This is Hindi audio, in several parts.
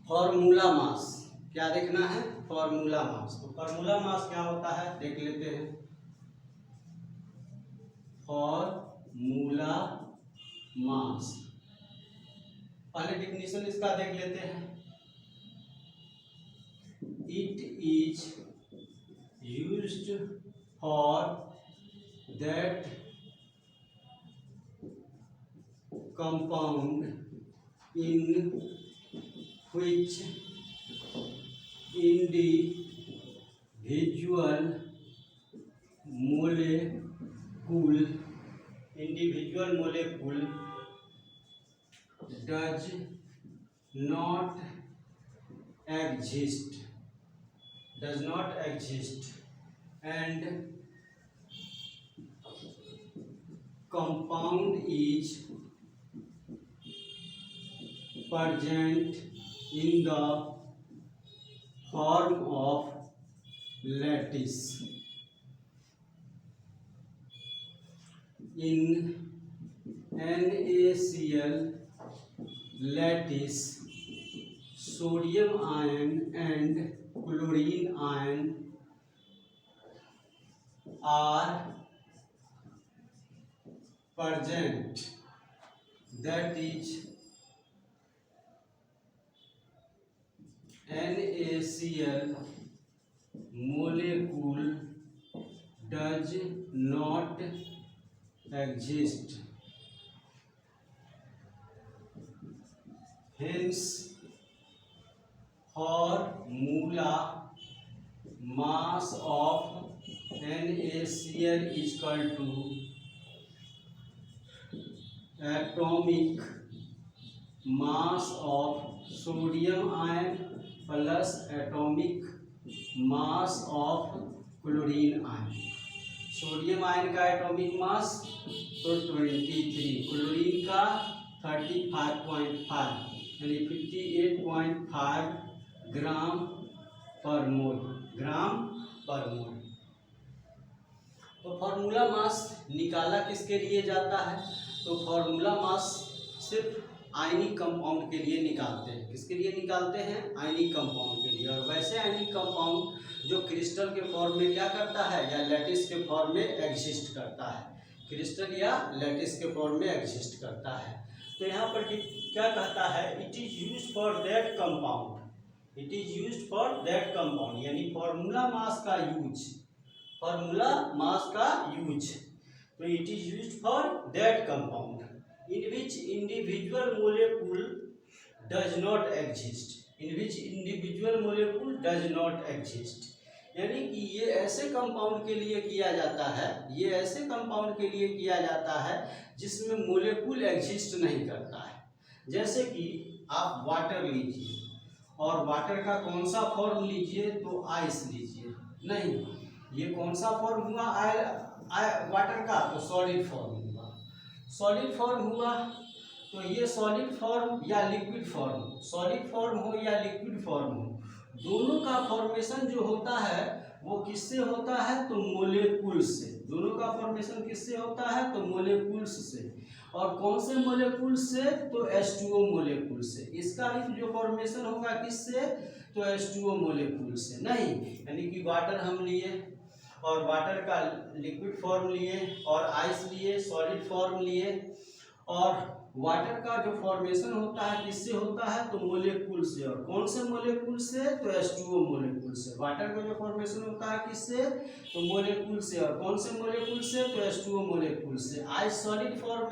फॉर्मूला मास क्या देखना है? Formula mass. तो फॉर्मूला मास क्या होता है देख लेते हैं। फॉर्मूला मास, पहले डिफिनेशन इसका देख लेते हैं। It is used for that compound in which individual molecule does not exist and compound is present in the form of lattice. In NaCl lattice, sodium ion and chlorine ion are present. That is NaCl molecule does not exist. Hence, formula mass of NaCl is equal to atomic mass of sodium ion plus atomic mass of chlorine ion. Sodium ion का एटॉमिक मास तो 23, क्लोरीन का 35.5 यानी 58.5 ग्राम पर मोल। तो फॉर्मूला मास निकाला किसके लिए जाता है? तो फॉर्मूला मास सिर्फ आयनिक कंपाउंड के लिए निकालते हैं। किसके लिए निकालते हैं? आयनिक कंपाउंड के लिए। और वैसे आयनिक कंपाउंड जो क्रिस्टल के फॉर्म में क्या करता है या लैटिस के फॉर्म में एग्जिस्ट करता है, क्रिस्टल या लैटिस के फॉर्म में एग्जिस्ट करता है। तो यहाँ पर क्या कहता है? It is used for that compound. It is used for that compound यानी फॉर्मूला मास का यूज। तो it is used for that compound in which individual molecule does not exist। यानी कि ये ऐसे कंपाउंड के लिए किया जाता है, जिसमें मोलेकुल एग्जिस्ट नहीं करता है। जैसे कि आप वाटर लीजिए और वाटर का कौन सा फॉर्म लीजिए? तो आइस लीजिए। नहीं, ये कौन सा फॉर्म हुआ वाटर का? तो सॉलिड फॉर्म हुआ। तो ये सॉलिड फॉर्म या लिक्विड फॉर्म हो, दोनों का फॉर्मेशन जो होता है वो किससे होता है? तो मोलेकुल्स से। दोनों का फॉर्मेशन किससे होता है? तो मोलेकुल्स से। और कौन से मोलेकुल से? तो H2O मोलेकुल से। इसका जो फॉर्मेशन होगा किससे? तो H2O मोलेकुल से। नहीं, यानी कि वाटर हम लिए और वाटर का लिक्विड फॉर्म लिए और आइस लिए, सॉलिड फॉर्म लिए। और वाटर का जो फॉर्मेशन होता है किससे होता है? तो मोलेकुल से। और कौन से मोलेकुल से? तो H2O मोलेकुल से। वाटर का जो फॉर्मेशन होता है किससे? तो मोलेकुल से। और कौन से मोलेकुल से? तो H2O मोलेकुल से। आइस सॉलिड फॉर्म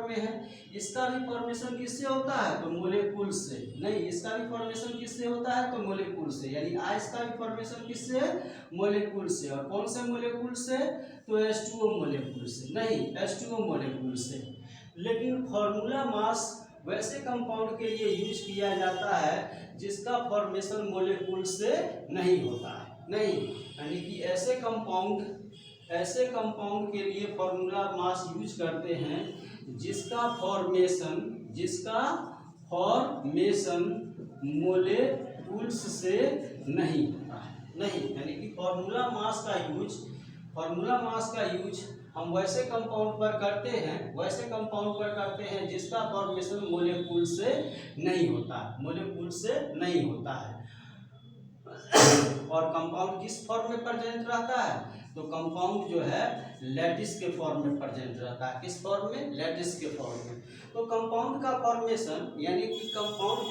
में है। इसका भी फॉर्मेशन किससे होता है? तो मोलेकुल से। नहीं, इसका भी फॉर्मेशन किससे होता है? तो मोलेकुल से। यानी आइस का भी फॉर्मेशन किससे? मोलेकुल से। और कौन से मोलेकुल से? तो H2O मोलेकुल से। नहीं, H2O मोलेकुल से। लेकिन फॉर्मूला मास वैसे कंपाउंड के लिए यूज किया जाता है जिसका फॉर्मेशन मोलेकुल से नहीं होता है। नहीं, यानी कि ऐसे कंपाउंड के लिए फॉर्मूला मास यूज करते हैं जिसका फॉर्मेशन मोलेकुल्स से नहीं होता है। नहीं, यानी कि फॉर्मूला मास का यूज हम वैसे कंपाउंड पर करते हैं जिसका फॉर्मेशन मोलेक्यूल से नहीं होता है। और कंपाउंड किस फॉर्म में प्रेजेंट रहता है? तो कंपाउंड जो है लैटिस के फॉर्म में प्रेजेंट रहता है। किस फॉर्म में? लैटिस के फॉर्म में। तो कंपाउंड का फॉर्मेशन यानी कि कंपाउंड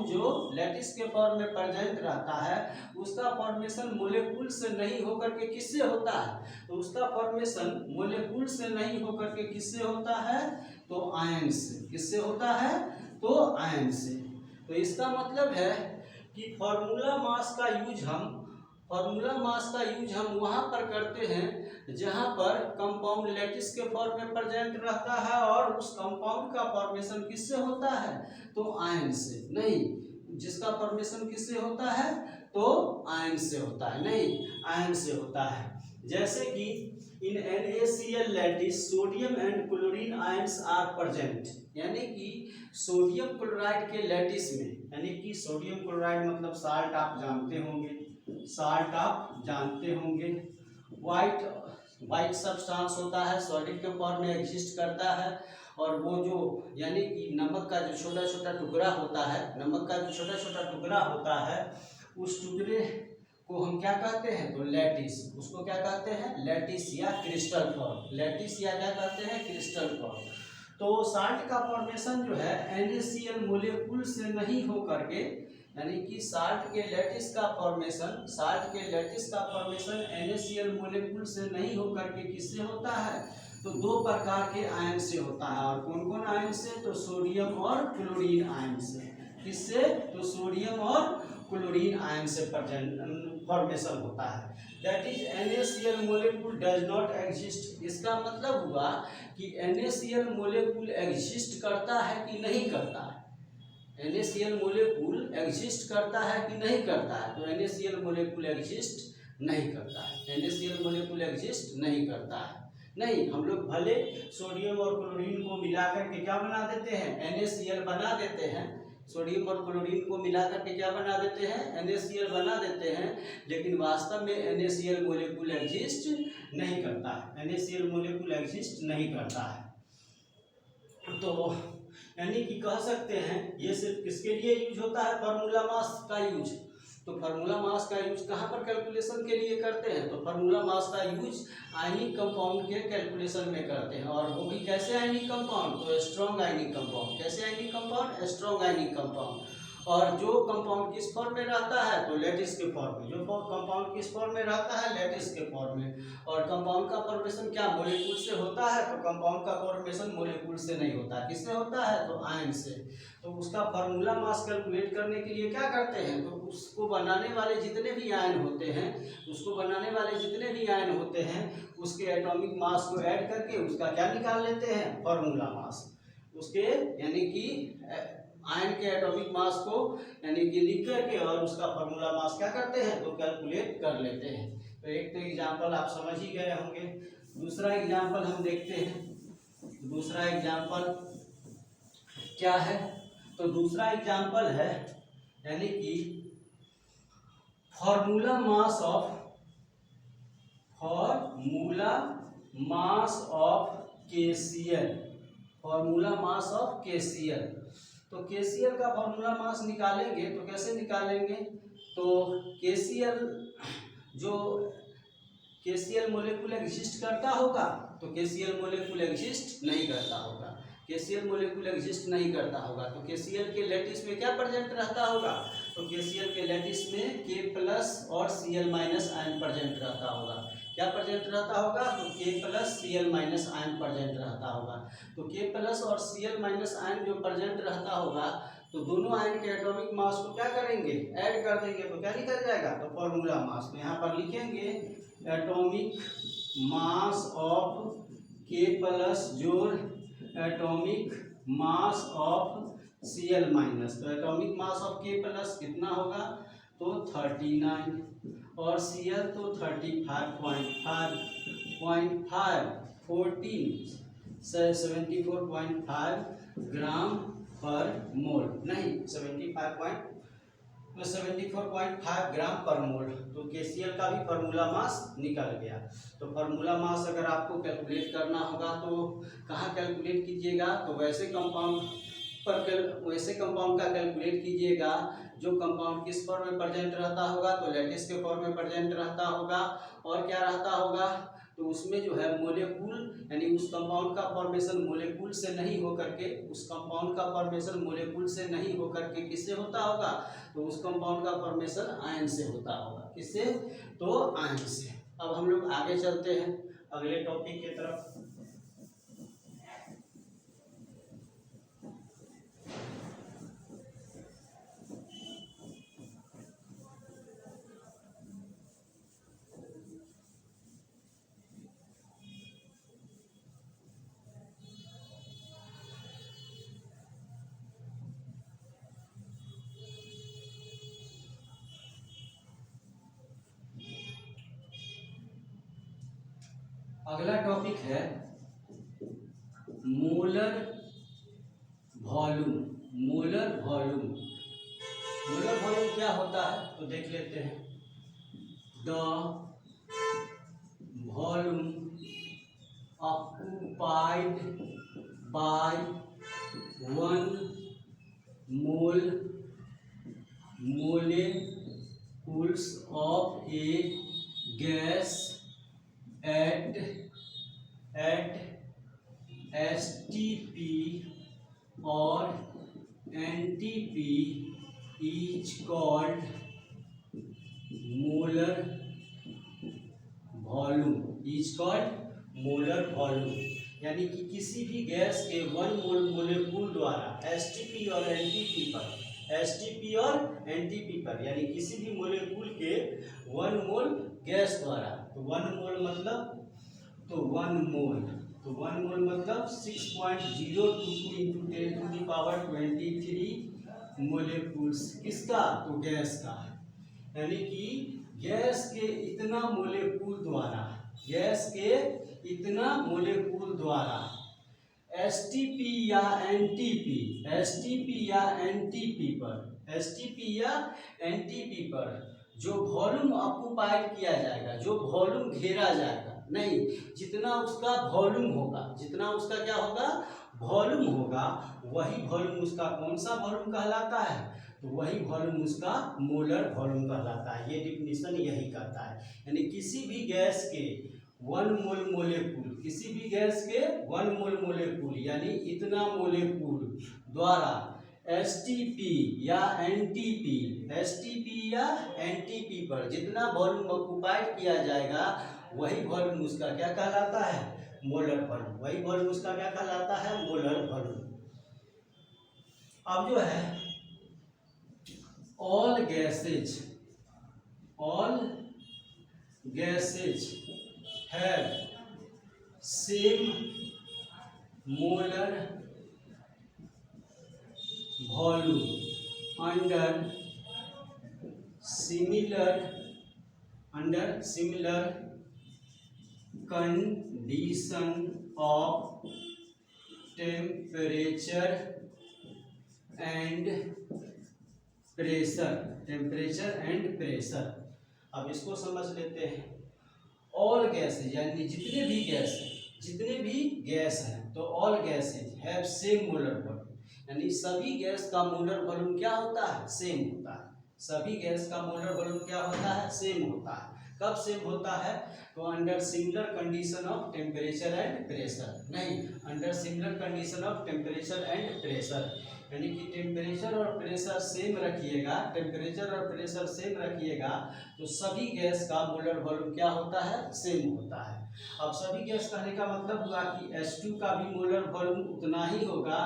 जो लैटिस के फॉर्म में प्रेजेंट रहता है, उसका फॉर्मेशन मोलेक्यूल से नहीं होकर के किससे होता है? तो उसका फॉर्मेशन मोलेक्यूल से नहीं होकर के किससे होता है? तो आयन से। किससे होता है? तो आयन से। तो इसका मतलब है कि फार्मूला मास का यूज हम वहाँ पर करते हैं जहाँ पर कंपाउंड लैटिस के फॉर्म में प्रेजेंट रहता है और उस कंपाउंड का फॉर्मेशन किससे होता है? तो आयन से। नहीं, जिसका फॉर्मेशन किससे होता है? तो आयन से होता है। नहीं, आयन से होता है। जैसे कि in NaCl lattice sodium and chlorine ions are present, यानी कि सोडियम क्लोराइड के लैटिस में, यानी कि सोडियम क्लोराइड मतलब साल्ट आप जानते होंगे, वाइट सब्सटेंस होता है, सॉलिड के फॉर्म में एग्जिस्ट करता है। और वो जो यानी कि नमक का जो छोटा छोटा टुकड़ा होता है, उस टुकड़े को हम क्या कहते हैं? तो लैटिस। उसको क्या कहते हैं? लैटिस या क्रिस्टल फॉर्म। तो साल्ट का फॉर्मेशन जो है NaCl मोलेक्यूल से नहीं होकर के, यानी कि साल्ट के लैटिस का फॉर्मेशन NaCl मोलेक्यूल से नहीं होकर के किससे होता है? तो दो प्रकार के आयन से होता है। और कौन कौन आयन से? तो सोडियम और क्लोरीन आयन से। किससे? तो सोडियम और क्लोरीन आयन से फॉर्मेशन होता है। That is NaCl molecule does not exist. इसका मतलब हुआ कि NaCl मोलेक्यूल एग्जिस्ट करता है कि नहीं करता है? NaCl मोलेक्यूल एग्जिस्ट करता है कि नहीं करता है? तो NaCl मोलेक्यूल एग्जिस्ट नहीं करता है। नहीं, हम लोग भले सोडियम और क्लोरीन को मिलाकर के क्या बना देते हैं? NaCl बना देते हैं। सोडियम और क्लोरीन को मिलाकर के क्या बना देते हैं? NaCl बना देते हैं, लेकिन वास्तव में NaCl मोलेक्यूल एग्जिस्ट नहीं करता है। तो यानी कि कह सकते हैं ये सिर्फ किसके लिए यूज होता है? फार्मूला मास का यूज। तो फार्मूला मास का यूज कहाँ पर कैलकुलेशन के लिए करते हैं? तो फार्मूला मास का यूज आयनिक कंपाउंड के कैलकुलेशन में करते हैं। और वो भी कैसे आयनिक कंपाउंड? तो स्ट्रॉन्ग आयनिक कंपाउंड। कैसे ionic compound? Strong ionic compound. और जो कंपाउंड किस फॉर्म में रहता है? तो लैटिस के फॉर्म में। जो कंपाउंड किस फॉर्म में रहता है? लैटिस के फॉर्म में। और कंपाउंड का फॉर्मेशन क्या मोलेक्यूल से होता है? तो कंपाउंड का फॉर्मेशन मोलेक्यूल से नहीं होता है। किससे होता है? तो आयन से। तो उसका फार्मूला मास कैलकुलेट करने के लिए क्या करते हैं? तो उसको बनाने वाले जितने भी आयन होते हैं उसके एटॉमिक मास को ऐड करके उसका क्या निकाल लेते हैं? Formula mass. उसके यानी कि आयन के एटॉमिक मास को यानी कि लिख करके और उसका फार्मूला मास क्या करते हैं? तो कैलकुलेट कर लेते हैं। तो एक तो एग्जांपल आप समझ ही गए होंगे। दूसरा एग्जांपल हम देखते हैं। दूसरा एग्जांपल क्या है? तो दूसरा एग्जांपल है यानी कि फार्मूला मास ऑफ KCl। तो KCl का फार्मूला मास निकालेंगे तो कैसे निकालेंगे? तो KCl मोलेक्यूल एग्जिस्ट करता होगा? तो KCl मोलेक्यूल एग्जिस्ट नहीं करता होगा। तो KCl के लैटिस में क्या प्रेजेंट रहता होगा? तो KCl के लैटिस में K+ और Cl- आयन प्रेजेंट रहता होगा। क्या प्रेजेंट रहता होगा? तो K+ Cl- आयन प्रेजेंट रहता होगा। तो K+ और Cl- आयन जो प्रेजेंट रहता होगा, तो दोनों आयन के एटॉमिक मास को क्या करेंगे? ऐड कर देंगे। तो क्या निकल जाएगा? तो फार्मूला मास। तो यहाँ पर लिखेंगे एटॉमिक मास ऑफ K+ जोड़ एटॉमिक मास ऑफ Cl-। तो एटॉमिक मास ऑफ K+ कितना होगा? तो 39 और Cl तो 35.5 74.5 ग्राम पर मोल। नहीं, 75 तो 74.5 ग्राम पर मोल। तो KCl का भी फार्मूला मास निकल गया। तो फार्मूला मास अगर आपको कैलकुलेट करना होगा तो कहाँ कैलकुलेट कीजिएगा, तो वैसे कंपाउंड का कैलकुलेट कीजिएगा जो कंपाउंड किस फॉर्म में प्रेजेंट रहता होगा, तो लैटिस के फॉर्म में प्रेजेंट रहता होगा। और क्या रहता होगा, तो उसमें जो है मोलेकुल यानी उस कंपाउंड का फॉर्मेशन मोलेकुल से नहीं होकर के किससे होता होगा, तो उस कंपाउंड का फॉर्मेशन आयन से होता होगा। किससे, तो आयन से। अब हम लोग आगे चलते हैं अगले टॉपिक की तरफ। अगला टॉपिक है मोलर वॉल्यूम। मोलर वॉल्यूम क्या होता है, तो देख लेते हैं। The volume occupied by 1 molecules of a gas at STP or NTP is called molar volume। यानी कि किसी भी गैस के 1 मोल मोलेक्यूल द्वारा STP और NTP पर यानी किसी भी मोलेक्यूल के 1 मोल गैस द्वारा, तो 1 मोल मतलब 6.022 into 10 to the power 23 molecules. किसका, तो गैस का। यानी कि गैस के इतना मोलेक्यूल द्वारा STP या NTP पर जो वॉल्यूम ऑक्युपाइड किया जाएगा, जो वॉल्यूम घेरा जाएगा, नहीं, जितना उसका वॉल्यूम होगा, वही वॉल्यूम उसका कौन सा वॉल्यूम कहलाता है, तो वही वॉल्यूम उसका मोलर वॉल्यूम कहलाता है। ये डिफिनीशन यही कहता है। यानी किसी भी गैस के 1 मोल मोलेक्यूल यानी इतना मोलेक्यूल द्वारा STP या NTP पर जितना वॉल्यूम ऑक्युपाइड किया जाएगा, वही वॉल्यूम उसका क्या कहलाता है, मोलर वॉल्यूम। अब जो है all gases have same molar volume under similar condition of temperature and pressure। अब इसको समझ लेते हैं। ऑल गैसेज यानी जितने भी गैस हैं, तो all gases have same molar volume. यानी सभी गैस का मोलर वॉल्यूम क्या होता है, सेम होता है। कब सेम होता है, तो under similar condition of temperature and pressure. यानी कि टेम्परेचर और प्रेशर सेम रखिएगा, तो सभी गैस का मोलर वॉल्यूम क्या होता है, सेम होता है। अब सभी गैस कहने का मतलब हुआ कि H2 का भी मोलर वॉल्यूम उतना ही होगा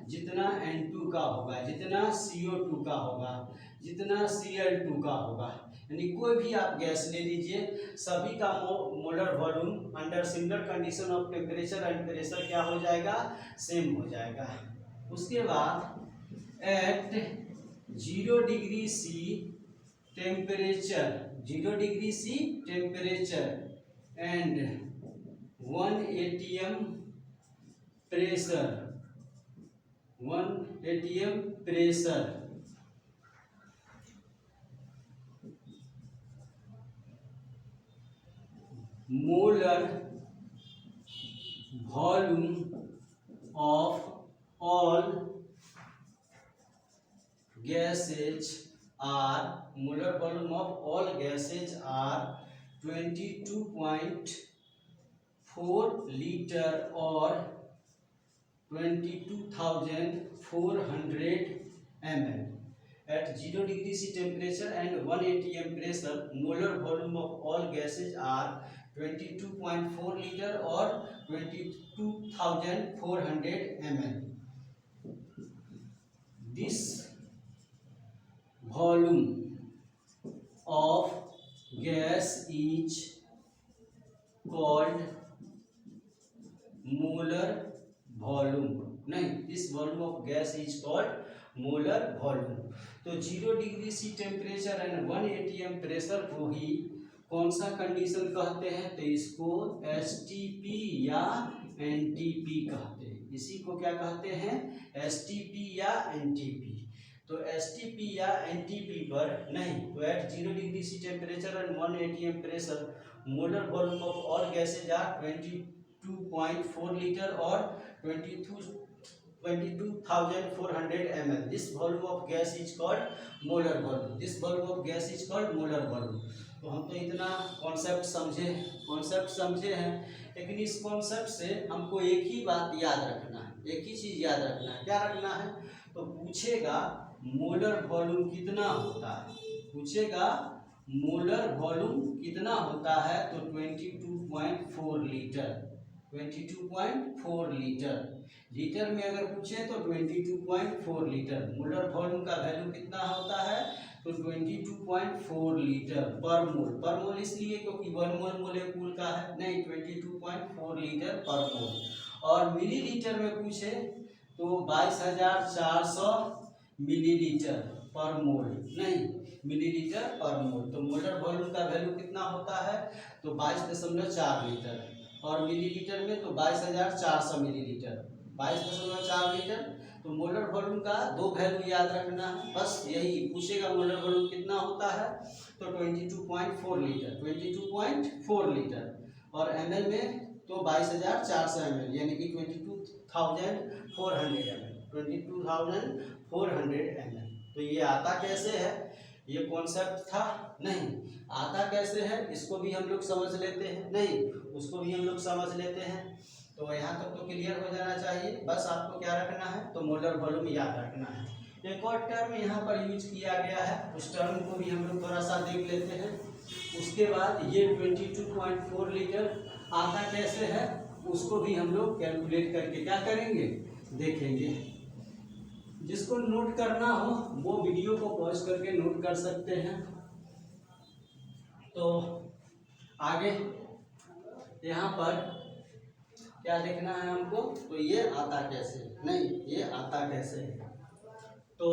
जितना N2 का होगा, जितना CO2 का होगा, जितना Cl2 का होगा। यानी कोई भी आप गैस ले लीजिए, सभी का molar volume under similar condition of temperature and pressure क्या हो जाएगा, सेम हो जाएगा। उसके बाद at 0 degree C temperature and 1 atm pressure molar volume of all gases are molar volume of all gases are 22.4 liter or 22,400 ml. At 0 degree C temperature and 1 atm pressure, molar volume of all gases are 22.4 liter or 22,400 ml. This volume of gas is called molar volume. नहीं, this volume of gas is called molar volume. तो 0 degree C temperature and 1 atm pressure को ही कौन सा कंडीशन कहते हैं? तो इसको STP या NTP कहते हैं। इसी को क्या कहते हैं? STP या NTP। तो STP या NTP पर नहीं, तो at 0 degree C temperature and 1 atm pressure molar volume of all gases are 22.4 litre और 22,400 ml. This volume of gas is called molar volume. This volume of gas is called molar volume. तो हम तो इतना कॉन्सेप्ट समझे हैं, लेकिन इस कॉन्सेप्ट से हमको एक ही बात याद रखना है, एक ही चीज़ याद रखना है। क्या रखना है? तो पूछेगा मोलर वॉल्यूम कितना होता है, पूछेगा मोलर वॉल्यूम कितना होता है, तो 22.4 लीटर। 22.4 लीटर, लीटर में अगर पूछे तो 22.4 लीटर। मोलर वॉल्यूम का वैल्यू कितना होता है? तो 22.4 लीटर पर मोल। पर मोल इसलिए क्योंकि 1 मोल मोलेक्यूल का है, नहीं 22.4 लीटर पर मोल। और मिलीलीटर में पूछे तो 22,400 मिलीलीटर पर मोल, नहीं मिलीलीटर पर मोल। तो मोलर वॉल्यूम का वैल्यू कितना होता है? तो 22.4 लीटर, और मिलीलीटर में तो 22,400 मिलीलीटर, 22.4 लीटर। तो मोलर वॉल्यूम का दो वैल्यू याद रखना है, बस यही पूछेगा मोलर वॉल्यूम कितना होता है, तो 22.4 लीटर, 22.4 लीटर। और ml में तो 22,400 ml, यानी कि 22,400 ml, 22,400 ml। तो ये आता कैसे है? ये कॉन्सेप्ट था नहीं, आता कैसे है इसको भी हम लोग समझ लेते हैं, नहीं उसको भी हम लोग समझ लेते हैं। तो यहाँ तक तो क्लियर हो जाना चाहिए। बस आपको क्या रखना है? तो मोलर वॉल्यूम याद रखना है। एक और टर्म यहाँ पर यूज किया गया है, उस टर्म को भी हम लोग थोड़ा सा देख लेते हैं। उसके बाद ये 22.4 लीटर आता कैसे है उसको भी हम लोग कैलकुलेट करके क्या करेंगे? देखेंगे। जिसको नोट करना हो वो वीडियो को पॉज करके नोट कर सकते हैं। तो आगे यहाँ पर क्या देखना है हमको? तो ये आता कैसे, नहीं ये आता कैसे है। तो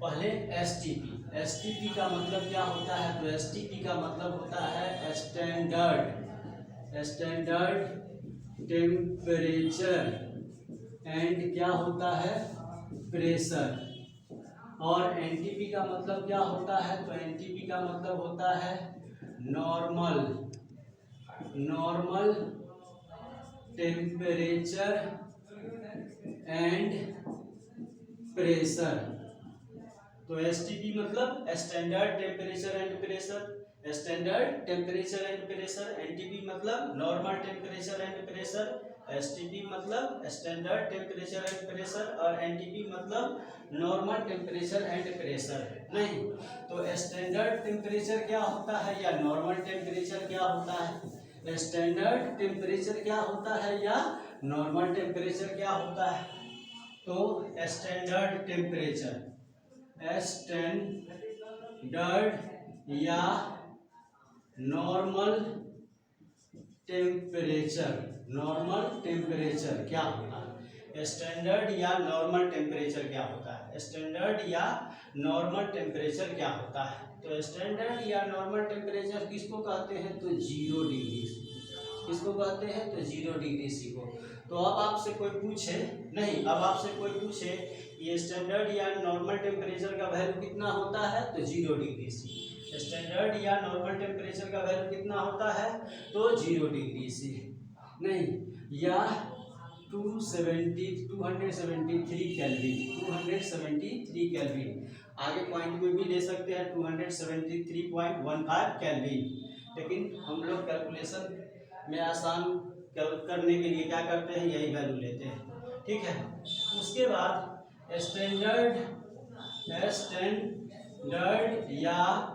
पहले STP का मतलब क्या होता है? तो STP का मतलब होता है स्टैंडर्ड टेम्परेचर एंड क्या होता है? प्रेशर। और NTP का मतलब क्या होता है? तो NTP का मतलब होता है नॉर्मल टेम्परेचर एंड प्रेशर। तो STP मतलब standard temperature and pressure, NTP मतलब normal temperature and pressure, STP मतलब स्टैंडर्ड टेम्परेचर एंड प्रेशर, और NTP मतलब नॉर्मल टेम्परेचर एंड प्रेशर। नहीं, तो स्टैंडर्ड टेम्परेचर क्या होता है या नॉर्मल टेम्परेचर क्या होता है? स्टैंडर्ड टेम्परेचर क्या होता है या नॉर्मल टेम्परेचर क्या होता है? तो स्टैंडर्ड या नॉर्मल टेम्परेचर क्या होता है? स्टैंडर्ड या नॉर्मल टेम्परेचर क्या होता है? स्टैंडर्ड या नॉर्मल टेम्परेचर क्या होता है? तो स्टैंडर्ड या नॉर्मल टेम्परेचर किसको कहते हैं? तो 0 डिग्री सी। किसको कहते हैं? तो 0 डिग्री सी को। तो अब आपसे कोई पूछे, नहीं अब आपसे कोई पूछे ये स्टैंडर्ड या नॉर्मल टेम्परेचर का वैल्यू कितना होता है? तो 0 डिग्री सी। स्टैंडर्ड या नॉर्मल टेम्परेचर का वैल्यू कितना होता है, तो 0 डिग्री से नहीं, या 273 केल्विन। आगे पॉइंट में भी ले सकते हैं 273.15 केल्विन, लेकिन हम लोग कैलकुलेशन में आसान करने के लिए क्या करते हैं, यही वैल्यू लेते हैं, ठीक है। उसके बाद स्टैंडर्ड या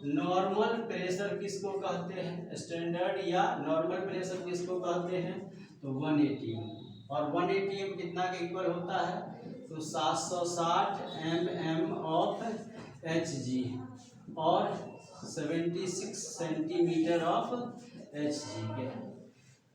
नॉर्मल प्रेशर किसको कहते हैं, स्टैंडर्ड या नॉर्मल प्रेशर किसको कहते हैं, तो 1 atm, और 1 atm कितना के इक्वल होता है, तो 760 mm ऑफ Hg और 76 सेंटीमीटर ऑफ Hg के।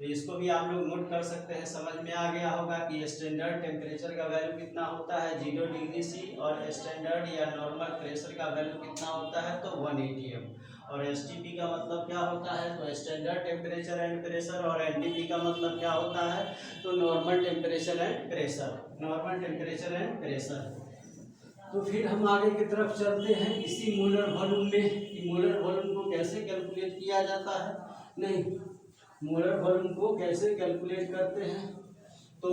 तो इसको भी आप लोग नोट कर सकते हैं, समझ में आ गया होगा कि स्टैंडर्ड टेम्परेचर का वैल्यू कितना होता है 0 डिग्री सी, और स्टैंडर्ड या नॉर्मल प्रेशर का वैल्यू कितना होता है, तो 1 atm, और एसटीपी का मतलब क्या होता है, तो स्टैंडर्ड टेम्परेचर एंड प्रेशर, और एनटीपी का मतलब क्या होता है, तो नॉर्मल टेम्परेचर एंड प्रेशर। तो फिर हम आगे की तरफ चलते हैं इसी मोलर वॉल्यूम में, कि मोलर वॉल्यूम को कैसे कैलकुलेट किया जाता है, नहीं, मोलर वॉल्यूम को कैसे कैलकुलेट करते हैं, तो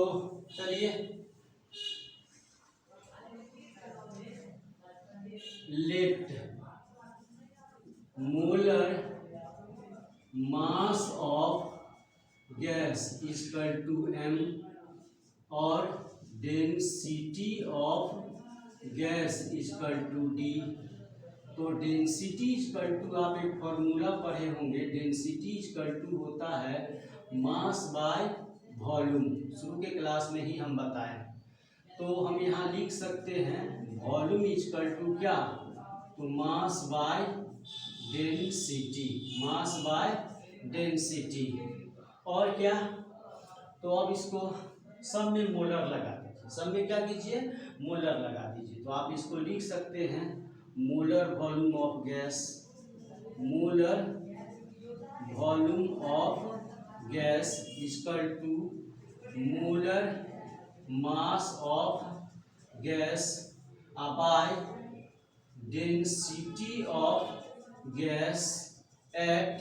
चलिए let molar mass of gas equal to m और density of gas equal to d। तो डेंसिटी इक्वल टू, आप एक फॉर्मूला पढ़े होंगे, डेंसिटी इक्वल टू होता है मास बाय वॉल्यूम, शुरू के क्लास में ही हम बताएं। तो हम यहाँ लिख सकते हैं वॉल्यूम इक्वल टू क्या, तो मास बाय डेंसिटी, और क्या, तो अब इसको सब में मोलर लगा दीजिए, सब में क्या कीजिए, मोलर लगा दीजिए। तो आप इसको लिख सकते हैं molar volume of gas equal to molar mass of gas by density of gas at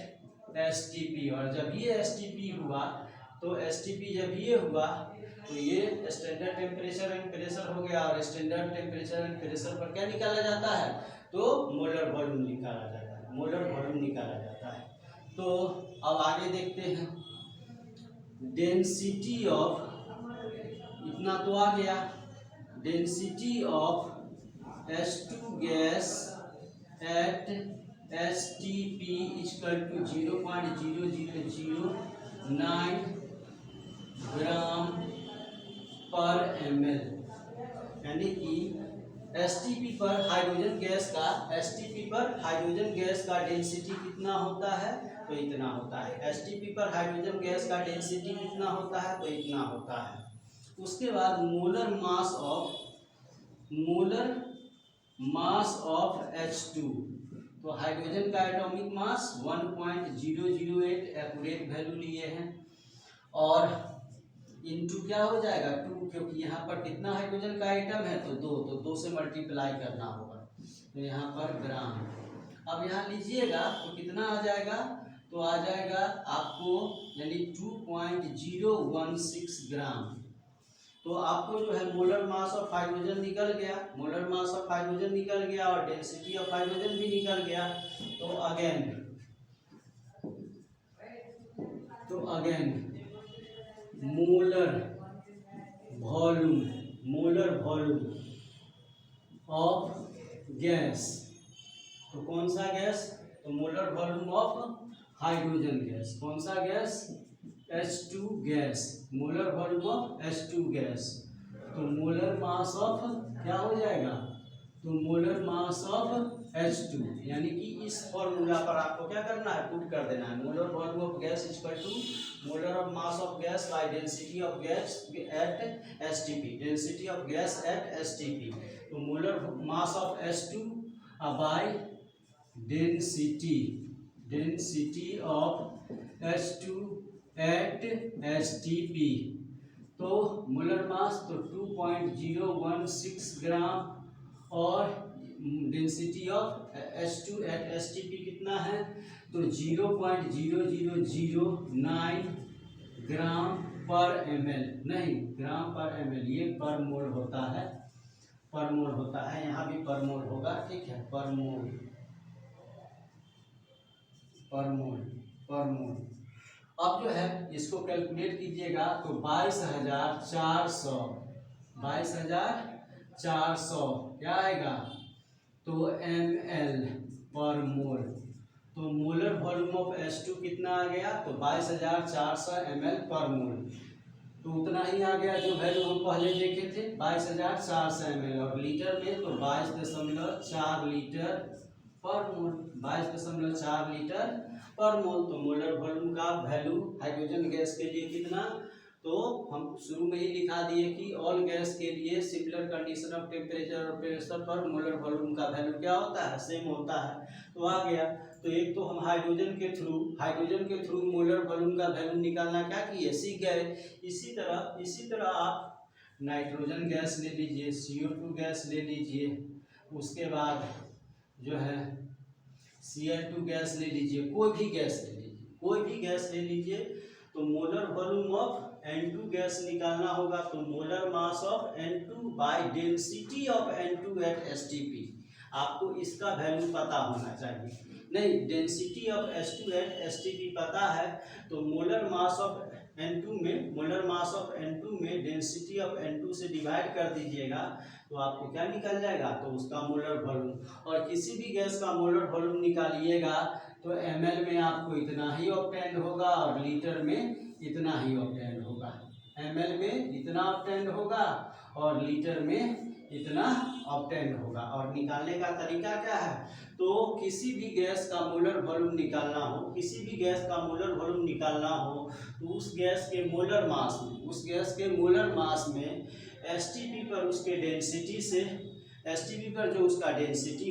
STP. और जब ये एसटीपी हुआ, तो एसटीपी जब ये हुआ, तो ये स्टैंडर्ड टेम्परेचर एंड प्रेशर हो गया, और स्टैंडर्ड टेम्परेचर एंड प्रेशर पर क्या निकाला जाता है, तो मोलर वॉल्यूम निकाला जाता है। तो अब आगे देखते हैं डेंसिटी ऑफ, इतना तो आ गया, density of H2 gas at STP equal to 0.0009 gram per ml, यानी कि STP पर हाइड्रोजन गैस का डेंसिटी कितना होता है, तो इतना होता है। STP पर हाइड्रोजन गैस का डेंसिटी कितना होता है, तो इतना होता है। उसके बाद मोलर मास ऑफ H2, तो हाइड्रोजन का एटॉमिक मास 1.008 एक्यूरेट वैल्यू लिए हैं, और इनटू क्या हो जाएगा 2, क्योंकि यहाँ पर कितना हाइड्रोजन का आइटम है, तो 2, तो 2 से मल्टीप्लाई करना होगा, तो यहाँ पर ग्राम। अब यहाँ लीजिएगा तो कितना आ जाएगा, तो आ जाएगा आपको यानी 2.016 ग्राम। तो आपको जो है मोलर मास ऑफ हाइड्रोजन निकल गया, और डेंसिटी ऑफ हाइड्रोजन भी निकल गया। तो again molar volume of gas, तो कौन सा गैस, तो molar volume of hydrogen gas, कौन सा gas, H2 gas, molar volume of H2 gas. तो मोलर मास ऑफ क्या हो जाएगा, तो मोलर मास ऑफ H2, यानी कि इस फॉर्मूला पर आपको क्या करना है, पुट कर देना है, molar volume of gas equal to molar of mass of gas by density of gas at STP, density of gas at STP। तो molar mass of H2 by density of H2 at STP, तो मोलर मास तो 2.016 ग्राम, और density of H2 at STP कितना है, तो 0.0009 ग्राम पर ml, नहीं ग्राम पर ml, ये पर मोल होता है, पर मोल होता है, यहाँ भी पर मोल होगा, ठीक है, पर मोल, पर मोल, पर मोल। अब जो है इसको कैलकुलेट कीजिएगा तो 22,400 क्या आएगा, तो ml पर मोल। तो मोलर वॉल्यूम ऑफ H2 कितना आ गया, तो 22,400 ml पर मोल। तो उतना ही आ गया जो वैल्यू हम पहले देखे थे 22,400 ml, और लीटर में तो 22.4 लीटर पर मोल, 22.4 लीटर पर मोल। तो मोलर वॉल्यूम का वैल्यू हाइड्रोजन गैस के लिए कितना, तो हम शुरू में ही लिखा दिए कि ऑल गैस के लिए सिमिलर कंडीशन ऑफ टेम्परेचर और प्रेशर पर मोलर वॉल्यूम का वैल्यू क्या होता है, सेम होता है। तो आ गया, तो एक तो हम हाइड्रोजन के थ्रू मोलर वॉल्यूम का वैल्यू निकालना क्या किए, सीख गए। इसी तरह आप नाइट्रोजन गैस ले लीजिए, CO2 गैस ले लीजिए, उसके बाद जो है Cl2 गैस ले लीजिए, कोई भी गैस ले लीजिए, तो molar volume of N2 gas निकालना होगा, तो molar mass of N2 by density of N2 at STP। आपको इसका वैल्यू पता होना चाहिए, नहीं density of H2 at STP पता है, तो मोलर मास ऑफ N2 में डेंसिटी ऑफ N2 से डिवाइड कर दीजिएगा, तो आपको क्या निकल जाएगा, तो उसका मोलर वॉल्यूम। और किसी भी गैस का मोलर वॉल्यूम निकालिएगा तो ml में आपको इतना ही ऑब्टेंड होगा और लीटर में इतना ही ऑब्टेंड होगा, ml में इतना ऑब्टेंड होगा और लीटर में इतना ऑब्टेंड होगा। और निकालने का तरीका क्या है, तो किसी भी गैस का मोलर वॉल्यूम निकालना हो, तो उस गैस के मोलर मास में STP पर उसके डेंसिटी से, STP पर जो उसका डेंसिटी